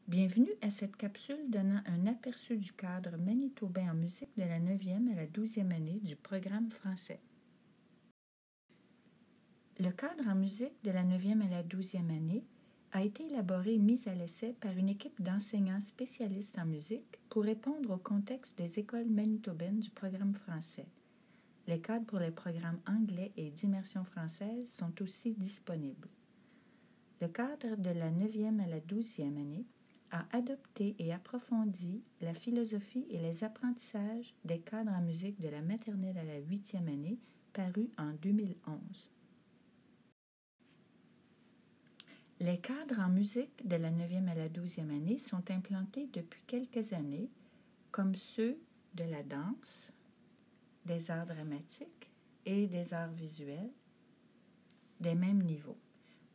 Bienvenue à cette capsule donnant un aperçu du cadre manitobain en musique de la 9e à la 12e année du programme français. Le cadre en musique de la 9e à la 12e année a été élaboré et mis à l'essai par une équipe d'enseignants spécialistes en musique pour répondre au contexte des écoles manitobaines du programme français. Les cadres pour les programmes anglais et d'immersion française sont aussi disponibles. Le cadre de la 9e à la 12e année a adopté et approfondi la philosophie et les apprentissages des cadres en musique de la maternelle à la 8e année, paru en 2011. Les cadres en musique de la 9e à la 12e année sont implantés depuis quelques années, comme ceux de la danse, des arts dramatiques et des arts visuels, des mêmes niveaux.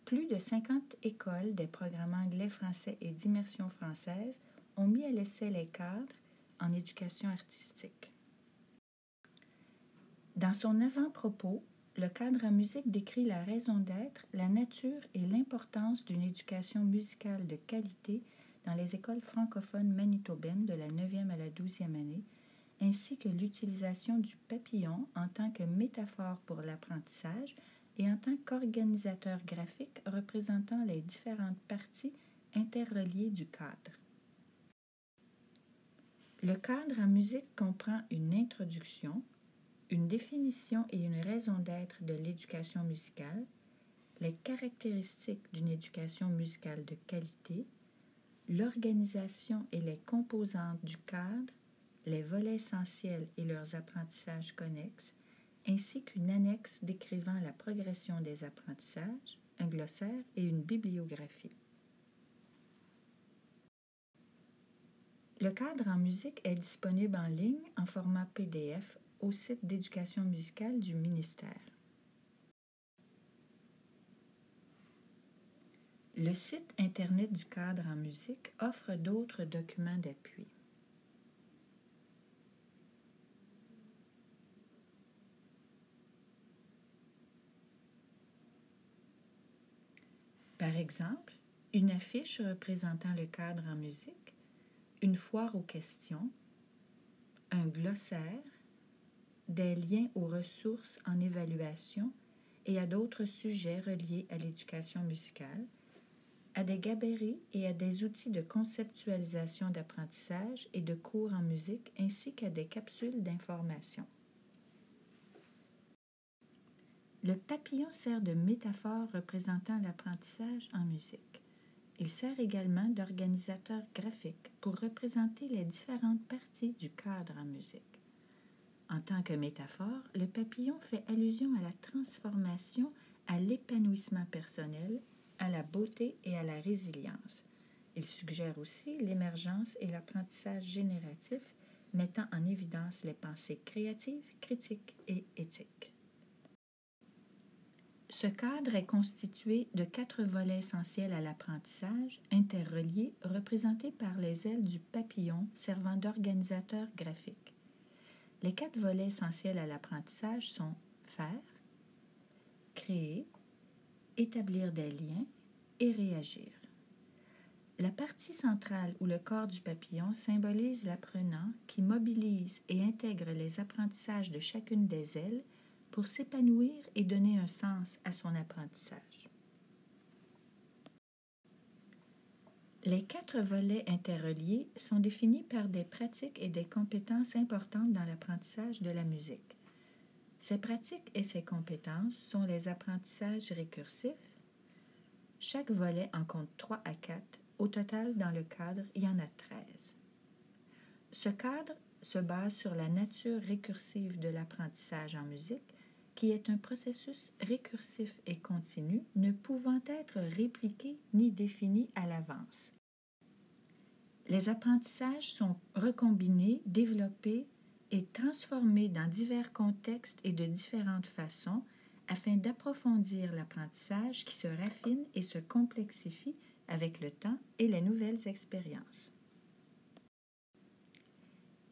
Plus de 50 écoles des programmes anglais, français et d'immersion française ont mis à l'essai les cadres en éducation artistique. Dans son avant-propos, le cadre en musique décrit la raison d'être, la nature et l'importance d'une éducation musicale de qualité dans les écoles francophones manitobaines de la 9e à la 12e année, ainsi que l'utilisation du papillon en tant que métaphore pour l'apprentissage et en tant qu'organisateur graphique représentant les différentes parties interreliées du cadre. Le cadre en musique comprend une introduction, une définition et une raison d'être de l'éducation musicale, les caractéristiques d'une éducation musicale de qualité, l'organisation et les composantes du cadre, les volets essentiels et leurs apprentissages connexes, ainsi qu'une annexe décrivant la progression des apprentissages, un glossaire et une bibliographie. Le cadre en musique est disponible en ligne en format PDF au site d'éducation musicale du ministère. Le site Internet du cadre en musique offre d'autres documents d'appui. Par exemple, une affiche représentant le cadre en musique, une foire aux questions, un glossaire, des liens aux ressources en évaluation et à d'autres sujets reliés à l'éducation musicale, à des gabarits et à des outils de conceptualisation d'apprentissage et de cours en musique ainsi qu'à des capsules d'information. Le papillon sert de métaphore représentant l'apprentissage en musique. Il sert également d'organisateur graphique pour représenter les différentes parties du cadre en musique. En tant que métaphore, le papillon fait allusion à la transformation, à l'épanouissement personnel, à la beauté et à la résilience. Il suggère aussi l'émergence et l'apprentissage génératif, mettant en évidence les pensées créatives, critiques et éthiques. Ce cadre est constitué de 4 volets essentiels à l'apprentissage, interreliés, représentés par les ailes du papillon servant d'organisateur graphique. Les 4 volets essentiels à l'apprentissage sont faire, créer, établir des liens et réagir. La partie centrale ou le corps du papillon symbolise l'apprenant qui mobilise et intègre les apprentissages de chacune des ailes pour s'épanouir et donner un sens à son apprentissage. Les 4 volets interreliés sont définis par des pratiques et des compétences importantes dans l'apprentissage de la musique. Ces pratiques et ces compétences sont les apprentissages récursifs. Chaque volet en compte 3 à 4. Au total, dans le cadre, il y en a 13. Ce cadre se base sur la nature récursive de l'apprentissage en musique, qui est un processus récursif et continu, ne pouvant être répliqué ni défini à l'avance. Les apprentissages sont recombinés, développés et transformés dans divers contextes et de différentes façons afin d'approfondir l'apprentissage qui se raffine et se complexifie avec le temps et les nouvelles expériences.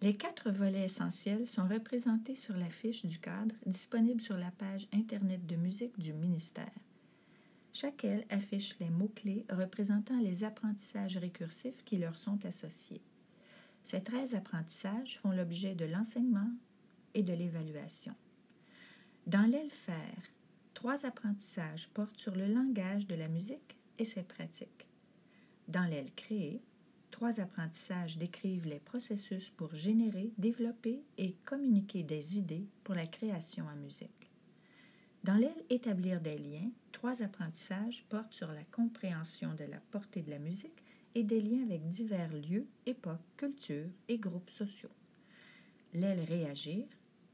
Les 4 volets essentiels sont représentés sur la fiche du cadre disponible sur la page Internet de musique du ministère. Chaque aile affiche les mots-clés représentant les apprentissages récursifs qui leur sont associés. Ces 13 apprentissages font l'objet de l'enseignement et de l'évaluation. Dans l'aile faire, 3 apprentissages portent sur le langage de la musique et ses pratiques. Dans l'aile créer, 3 apprentissages décrivent les processus pour générer, développer et communiquer des idées pour la création en musique. Dans l'aile établir des liens, 3 apprentissages portent sur la compréhension de la portée de la musique et des liens avec divers lieux, époques, cultures et groupes sociaux. L'aile réagir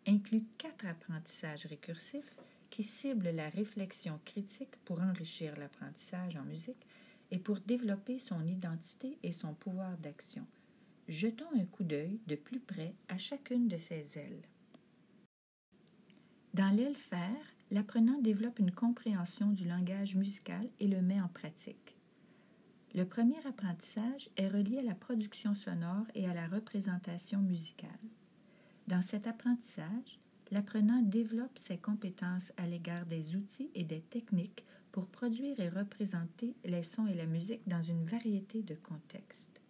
inclut 4 apprentissages récursifs qui ciblent la réflexion critique pour enrichir l'apprentissage en musique et pour développer son identité et son pouvoir d'action. Jetons un coup d'œil de plus près à chacune de ces ailes. Dans l'aile faire, l'apprenant développe une compréhension du langage musical et le met en pratique. Le premier apprentissage est relié à la production sonore et à la représentation musicale. Dans cet apprentissage, l'apprenant développe ses compétences à l'égard des outils et des techniques pour produire et représenter les sons et la musique dans une variété de contextes.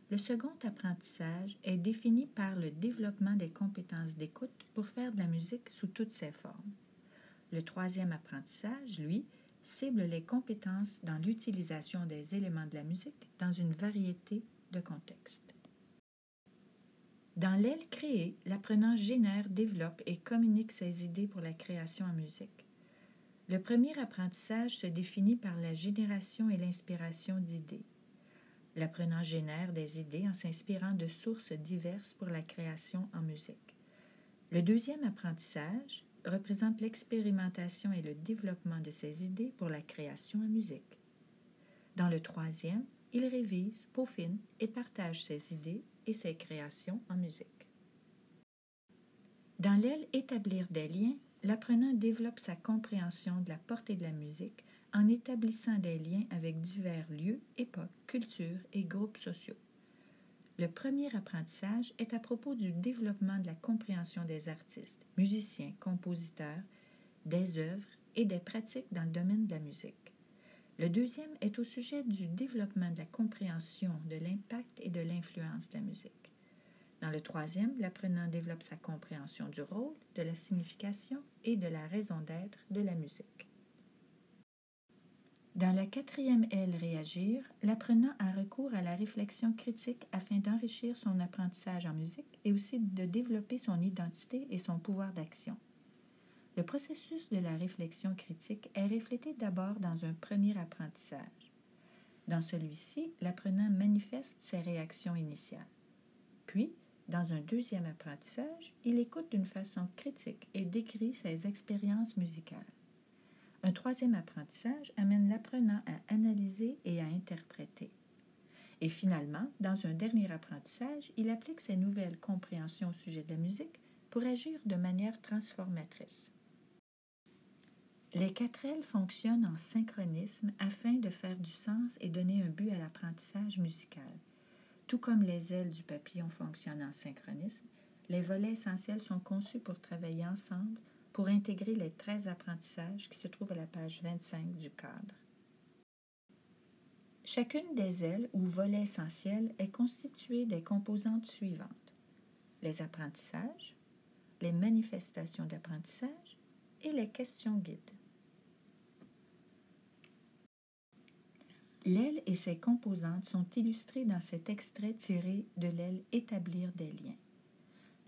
Le second apprentissage est défini par le développement des compétences d'écoute pour faire de la musique sous toutes ses formes. Le troisième apprentissage, lui, cible les compétences dans l'utilisation des éléments de la musique dans une variété de contextes. Dans l'aile créer, l'apprenant génère, développe et communique ses idées pour la création en musique. Le premier apprentissage se définit par la génération et l'inspiration d'idées. L'apprenant génère des idées en s'inspirant de sources diverses pour la création en musique. Le deuxième apprentissage représente l'expérimentation et le développement de ses idées pour la création en musique. Dans le troisième, il révise, peaufine et partage ses idées et ses créations en musique. Dans l'aile établir des liens, l'apprenant développe sa compréhension de la portée de la musique en établissant des liens avec divers lieux, époques, cultures et groupes sociaux. Le premier apprentissage est à propos du développement de la compréhension des artistes, musiciens, compositeurs, des œuvres et des pratiques dans le domaine de la musique. Le deuxième est au sujet du développement de la compréhension de l'impact et de l'influence de la musique. Dans le troisième, l'apprenant développe sa compréhension du rôle, de la signification et de la raison d'être de la musique. Dans la quatrième aile réagir, l'apprenant a recours à la réflexion critique afin d'enrichir son apprentissage en musique et aussi de développer son identité et son pouvoir d'action. Le processus de la réflexion critique est reflété d'abord dans un premier apprentissage. Dans celui-ci, l'apprenant manifeste ses réactions initiales. Puis, dans un deuxième apprentissage, il écoute d'une façon critique et décrit ses expériences musicales. Un troisième apprentissage amène l'apprenant à analyser et à interpréter. Et finalement, dans un dernier apprentissage, il applique ses nouvelles compréhensions au sujet de la musique pour agir de manière transformatrice. Les 4 ailes fonctionnent en synchronisme afin de faire du sens et donner un but à l'apprentissage musical. Tout comme les ailes du papillon fonctionnent en synchronisme, les volets essentiels sont conçus pour travailler ensemble pour intégrer les 13 apprentissages qui se trouvent à la page 25 du cadre. Chacune des ailes ou volets essentiels est constituée des composantes suivantes: les apprentissages, les manifestations d'apprentissage et les questions guides. L'aile et ses composantes sont illustrées dans cet extrait tiré de l'aile Établir des liens.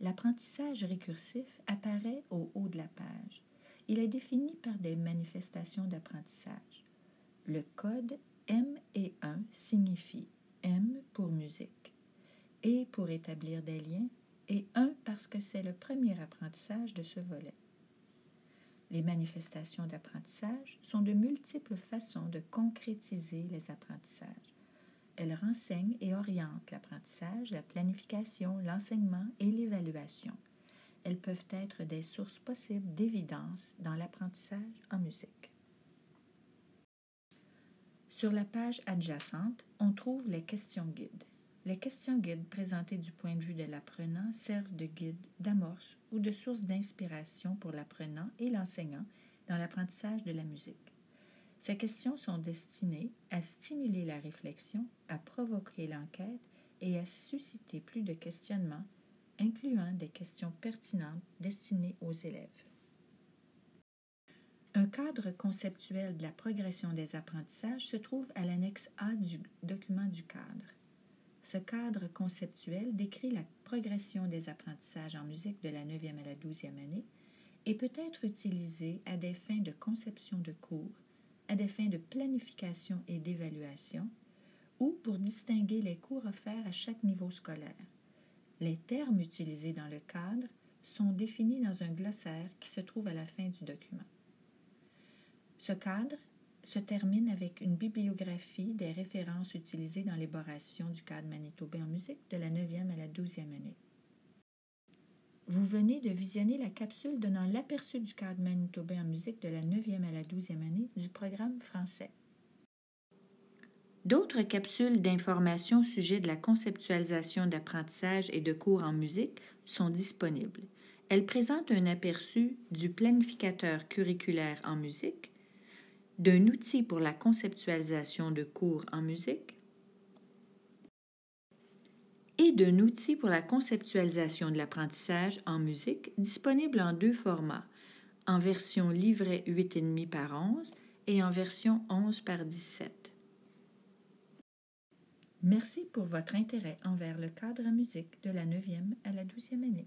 L'apprentissage récursif apparaît au haut de la page. Il est défini par des manifestations d'apprentissage. Le code M et 1 signifie M pour musique, et pour établir des liens, et 1 parce que c'est le premier apprentissage de ce volet. Les manifestations d'apprentissage sont de multiples façons de concrétiser les apprentissages. Elles renseignent et orientent l'apprentissage, la planification, l'enseignement et l'évaluation. Elles peuvent être des sources possibles d'évidence dans l'apprentissage en musique. Sur la page adjacente, on trouve les questions guides. Les questions guides présentées du point de vue de l'apprenant servent de guide, d'amorce ou de source d'inspiration pour l'apprenant et l'enseignant dans l'apprentissage de la musique. Ces questions sont destinées à stimuler la réflexion, à provoquer l'enquête et à susciter plus de questionnements, incluant des questions pertinentes destinées aux élèves. Un cadre conceptuel de la progression des apprentissages se trouve à l'annexe A du document du cadre. Ce cadre conceptuel décrit la progression des apprentissages en musique de la 9e à la 12e année et peut être utilisé à des fins de conception de cours, à des fins de planification et d'évaluation, ou pour distinguer les cours offerts à chaque niveau scolaire. Les termes utilisés dans le cadre sont définis dans un glossaire qui se trouve à la fin du document. Ce cadre se termine avec une bibliographie des références utilisées dans l'élaboration du cadre manitobain en musique de la 9e à la 12e année. Vous venez de visionner la capsule donnant l'aperçu du cadre manitobain en musique de la 9e à la 12e année du programme français. D'autres capsules d'information au sujet de la conceptualisation d'apprentissage et de cours en musique sont disponibles. Elles présentent un aperçu du planificateur curriculaire en musique, d'un outil pour la conceptualisation de cours en musique et d'un outil pour la conceptualisation de l'apprentissage en musique disponible en 2 formats, en version livret 8,5 par 11 et en version 11 par 17. Merci pour votre intérêt envers le cadre en musique de la 9e à la 12e année.